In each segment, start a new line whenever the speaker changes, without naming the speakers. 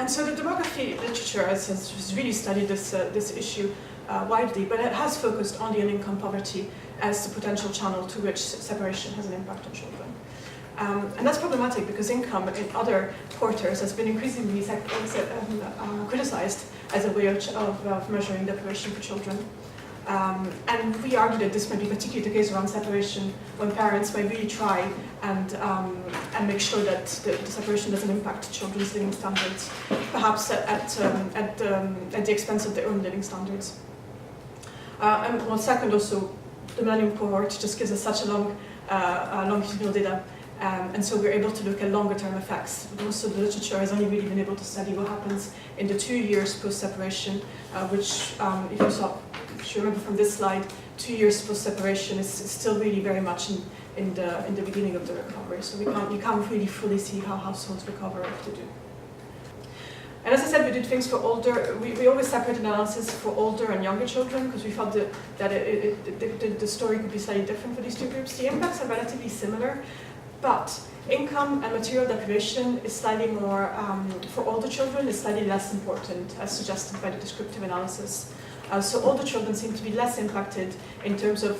And so the demography literature has really studied this issue widely, but it has focused on the income poverty as the potential channel to which separation has an impact on children. And that's problematic because income in other quarters has been increasingly criticized as a way of measuring deprivation for children. And we argue that this may be particularly the case around separation, when parents may really try and make sure that the separation doesn't impact children's living standards, perhaps at the expense of their own living standards. And well, second, also, the millennium cohort just gives us such a long longitudinal data, and so we're able to look at longer-term effects. But also, the literature has only really been able to study what happens in the 2 years post-separation, which, if you remember from this slide, 2 years post-separation is still really very much in the beginning of the recovery. So you can't really fully see how households recover after do. And as I said, we did things for older. We always separated analysis for older and younger children because we felt that the story could be slightly different for these two groups. The impacts are relatively similar, but income and material deprivation is slightly more, for older children, is slightly less important, as suggested by the descriptive analysis. So older children seem to be less impacted in terms of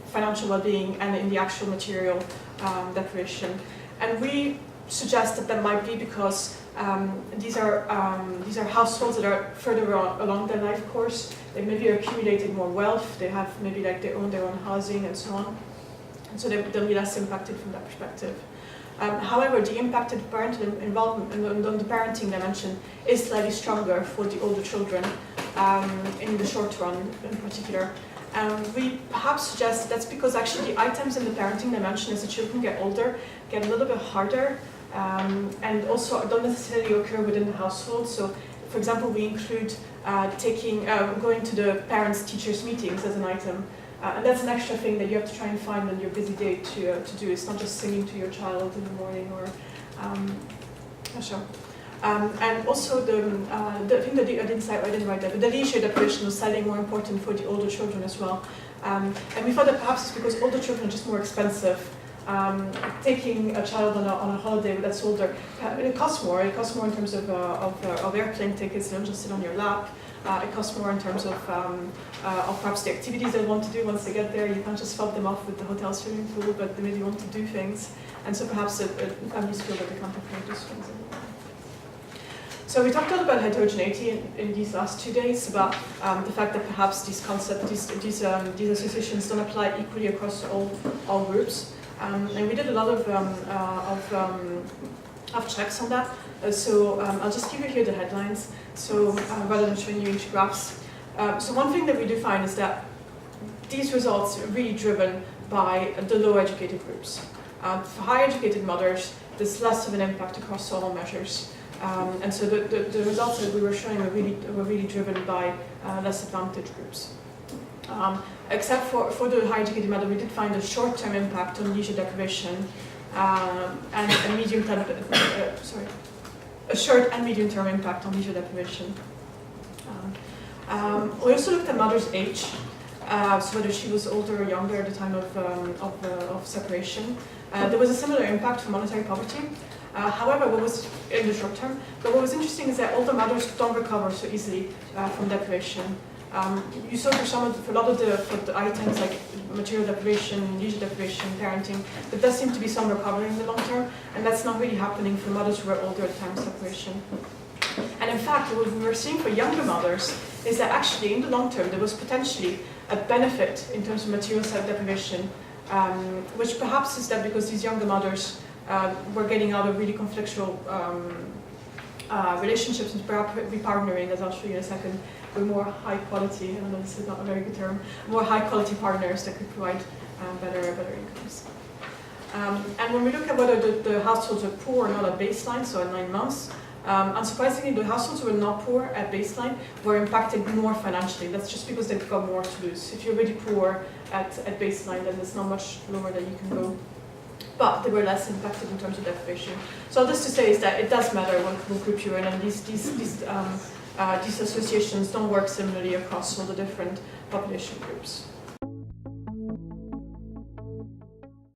financial well-being and in the actual material deprivation. And we suggest that might be because these are households that are further along their life course. They maybe are accumulating more wealth. They have maybe like they own their own housing and so on. And so they'll be less impacted from that perspective. However, the impact of parental involvement on the parenting dimension is slightly stronger for the older children in the short run in particular. We perhaps suggest that's because actually the items in the parenting dimension as the children get older get a little bit harder and also don't necessarily occur within the household. So, for example, we include going to the parents-teachers meetings as an item. And that's an extra thing that you have to try and find on your busy day to do. It's not just singing to your child in the morning or and also the thing that I didn't write that, but the leisure deprivation was slightly more important for the older children as well. And we thought that perhaps it's because older children are just more expensive. Taking a child on a holiday that's older, it costs more. It costs more in terms of airplane tickets. They don't just sit on your lap. It costs more in terms of perhaps the activities they want to do once they get there. You can't just fob them off with the hotel swimming pool, but they maybe want to do things. And so perhaps families feel that they can't afford those things anymore. So we talked a lot about heterogeneity in these last 2 days, about the fact that perhaps these concepts, these associations don't apply equally across all groups. And we did a lot of checks on that. So I'll just give you here the headlines. So rather than showing you each graphs. So one thing that we do find is that these results are really driven by the low educated groups. For high educated mothers, there's less of an impact across all measures. And so the results that we were showing were really driven by less advantaged groups. Except for the high educated mother, we did find a short-term impact on leisure deprivation and a medium-term, a short and medium-term impact on leisure deprivation. We also looked at mother's age, so whether she was older or younger at the time of separation. There was a similar impact for monetary poverty. However, what was in the short term, but what was interesting is that older mothers don't recover so easily from deprivation. You saw for a lot of the items like material deprivation, leisure deprivation, parenting, there does seem to be some recovery in the long term, and that's not really happening for mothers who are older at the time of separation. And in fact, what we were seeing for younger mothers is that actually in the long term there was potentially a benefit in terms of material self-deprivation, which perhaps is that because these younger mothers were getting out of really conflictual relationships and perhaps repartnering, as I'll show you in a second, with more high quality, I don't know, this is not a very good term, more high quality partners that could provide better incomes. And when we look at whether the households are poor or not at baseline, so at 9 months, unsurprisingly, the households who were not poor at baseline were impacted more financially. That's just because they've got more to lose. If you're really poor at baseline, then there's not much lower that you can go. But they were less impacted in terms of deprivation. So all this to say is that it does matter what group you're in, and these associations don't work similarly across all the different population groups.